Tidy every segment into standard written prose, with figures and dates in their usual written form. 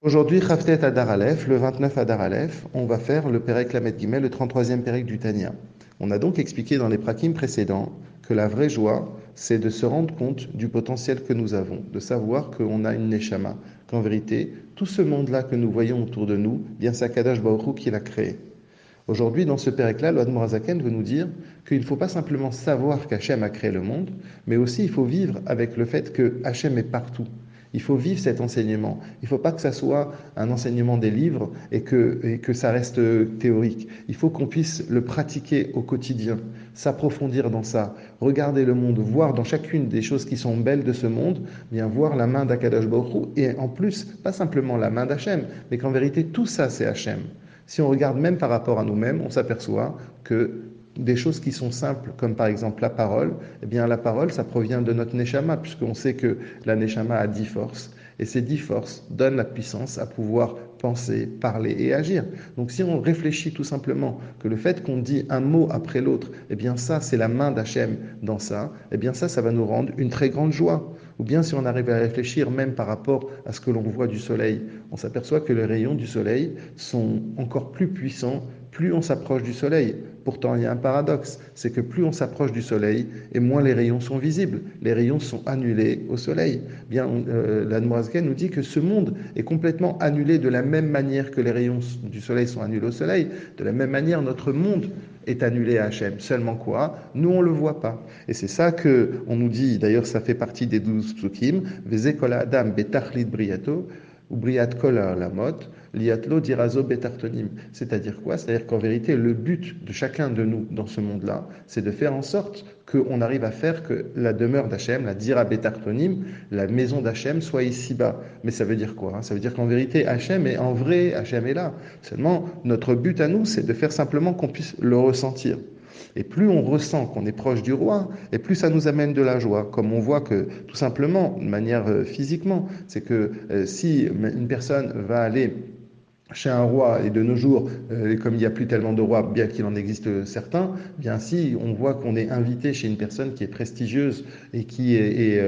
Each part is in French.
Aujourd'hui, Chaftet Adar Aleph, le 29 Adar Aleph, on va faire le Perek Lamed Gimel, le 33e Perek du Tanya. On a donc expliqué dans les prakim précédents que la vraie joie, c'est de se rendre compte du potentiel que nous avons, de savoir qu'on a une Neshama, qu'en vérité, tout ce monde-là que nous voyons autour de nous, bien c'est Akadosh Baruch Hu qui l'a créé. Aujourd'hui, dans ce Perek-là, le Admor HaZaken veut nous dire qu'il ne faut pas simplement savoir qu'Hachem a créé le monde, mais aussi il faut vivre avec le fait que Hachem est partout. Il faut vivre cet enseignement. Il ne faut pas que ça soit un enseignement des livres et que ça reste théorique. Il faut qu'on puisse le pratiquer au quotidien, s'approfondir dans ça, regarder le monde, voir dans chacune des choses qui sont belles de ce monde, bien voir la main d'Akadosh Baruch Hu, et en plus, pas simplement la main d'Hachem, mais qu'en vérité, tout ça, c'est Hachem. Si on regarde même par rapport à nous-mêmes, on s'aperçoit que des choses qui sont simples, comme par exemple la parole, eh bien la parole, ça provient de notre neshama, puisqu'on sait que la neshama a 10 forces, et ces 10 forces donnent la puissance à pouvoir penser, parler et agir. Donc si on réfléchit tout simplement que le fait qu'on dit un mot après l'autre, eh bien ça, c'est la main d'Hachem dans ça, eh bien ça va nous rendre une très grande joie. Ou bien si on arrive à réfléchir même par rapport à ce que l'on voit du soleil, on s'aperçoit que les rayons du soleil sont encore plus puissants plus on s'approche du soleil. Pourtant, il y a un paradoxe, c'est que plus on s'approche du soleil, et moins les rayons sont visibles. Les rayons sont annulés au soleil. Bien, l'Admorazken nous dit que ce monde est complètement annulé de la même manière que les rayons du soleil sont annulés au soleil. De la même manière, notre monde est annulé à Hachem. Seulement quoi? Nous, on ne le voit pas. Et c'est ça que on nous dit, d'ailleurs, ça fait partie des 12 psukim, Veze kol adam betachlit briato, ou briat kol lamot, liatlo dirazo betartonim. C'est-à-dire quoi? C'est-à-dire qu'en vérité, le but de chacun de nous dans ce monde-là, c'est de faire en sorte qu'on arrive à faire que la demeure d'Hachem, la dira betartonim, la maison d'Hachem, soit ici-bas. Mais ça veut dire quoi? Ça veut dire qu'en vérité, Hachem est en vrai, Hachem est là. Seulement, notre but à nous, c'est de faire simplement qu'on puisse le ressentir. Et plus on ressent qu'on est proche du roi, et plus ça nous amène de la joie. Comme on voit que, tout simplement, de manière physiquement, c'est que si une personne va aller chez un roi, et de nos jours, comme il n'y a plus tellement de rois, bien qu'il en existe certains, bien si on voit qu'on est invité chez une personne qui est prestigieuse et qui est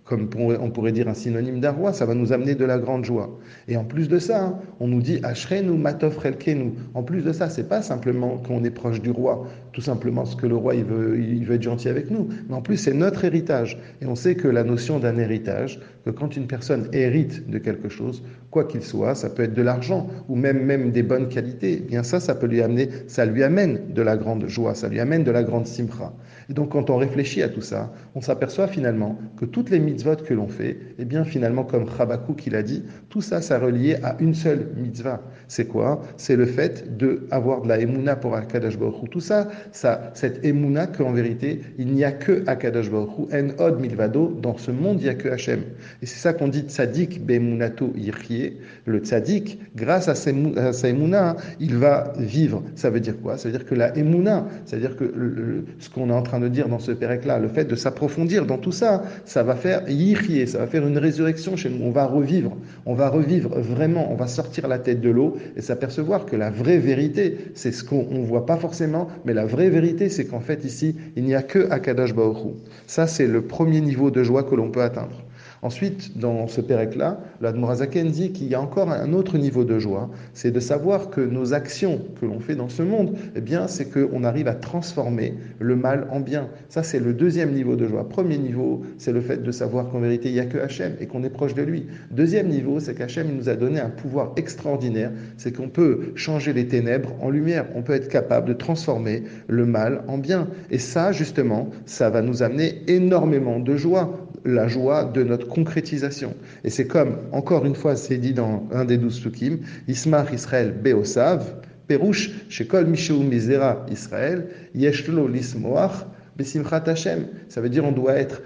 comme on pourrait dire un synonyme d'un roi, ça va nous amener de la grande joie. Et en plus de ça, hein, on nous dit Ashrenu Matov Relkenu. En plus de ça, c'est pas simplement qu'on est proche du roi, tout simplement parce que le roi il veut être gentil avec nous, mais en plus c'est notre héritage. Et on sait que la notion d'un héritage, que quand une personne hérite de quelque chose, quoi qu'il soit, ça peut être de l'argent ou même des bonnes qualités, eh bien ça peut lui amener, ça lui amène de la grande joie, ça lui amène de la grande simcha. Et donc quand on réfléchit à tout ça, on s'aperçoit finalement que toutes les mitzvot que l'on fait, eh bien finalement comme Chabakouk il a dit, tout ça, ça relié à une seule mitzvah. C'est quoi? C'est le fait d'avoir de la émouna pour Akadosh Baruch Hu. Tout ça, cette émouna qu'en vérité, il n'y a que Akadosh Baruch Hu, en od milvado, dans ce monde, il n'y a que Hachem. Et c'est ça qu'on dit tzadik be'emunato yirchie. Le tzadik, grâce à sa émouna, il va vivre. Ça veut dire quoi? Ça veut dire que la émouna, c'est-à-dire que ce qu'on est en train de dire dans ce pérec-là, le fait de s'approfondir dans tout ça, ça va faire yirchie, ça va faire une résurrection chez nous. On va revivre vraiment, on va sortir la tête de l'eau et s'apercevoir que la vraie vérité, c'est ce qu'on ne voit pas forcément, mais la vraie vérité, c'est qu'en fait ici, il n'y a que Akadosh Baruch Hu. Ça, c'est le premier niveau de joie que l'on peut atteindre. Ensuite, dans ce pérec-là, l'Admorazaken dit qu'il y a encore un autre niveau de joie, c'est de savoir que nos actions que l'on fait dans ce monde, eh bien, c'est qu'on arrive à transformer le mal en bien. Ça, c'est le deuxième niveau de joie. Premier niveau, c'est le fait de savoir qu'en vérité, il n'y a que Hachem et qu'on est proche de lui. Deuxième niveau, c'est qu'Hachem nous a donné un pouvoir extraordinaire, c'est qu'on peut changer les ténèbres en lumière, on peut être capable de transformer le mal en bien. Et ça, justement, ça va nous amener énormément de joie, la joie de notre concrétisation. Et c'est comme, encore une fois, c'est dit dans un des 12 psukim, Ismach Israël Beosav, Perouche, Shekol Mishou Mizera Israël, Yeshlo Lismoach, Besimchat Hashem. Ça veut dire on doit être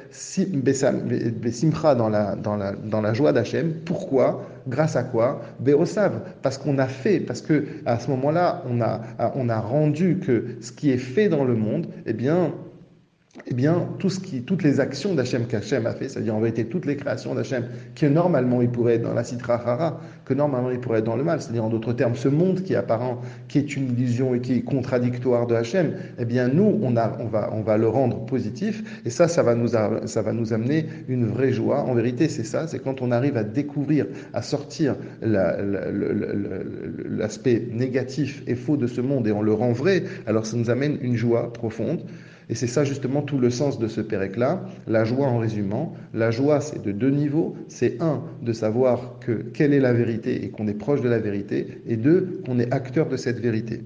Besimcha dans la joie d'Hachem. Pourquoi? Grâce à quoi? Beosav. Parce qu'on a fait, parce que à ce moment-là, on a rendu que ce qui est fait dans le monde, eh bien, eh bien, toutes les actions d'Hachem qu'Hachem a fait, c'est-à-dire en vérité toutes les créations d'Hachem, que normalement il pourrait être dans la Sitra Hara, que normalement il pourrait être dans le mal, c'est-à-dire en d'autres termes, ce monde qui est apparent, qui est une illusion et qui est contradictoire de Hachem, eh bien nous, on va le rendre positif, et ça va nous amener une vraie joie. En vérité, c'est ça, c'est quand on arrive à découvrir, à sortir l'aspect négatif et faux de ce monde et on le rend vrai, alors ça nous amène une joie profonde. Et c'est ça justement tout le sens de ce pérec-là. La joie en résumant, la joie c'est de deux niveaux. C'est un, de savoir quelle est la vérité et qu'on est proche de la vérité, et deux, qu'on est acteur de cette vérité.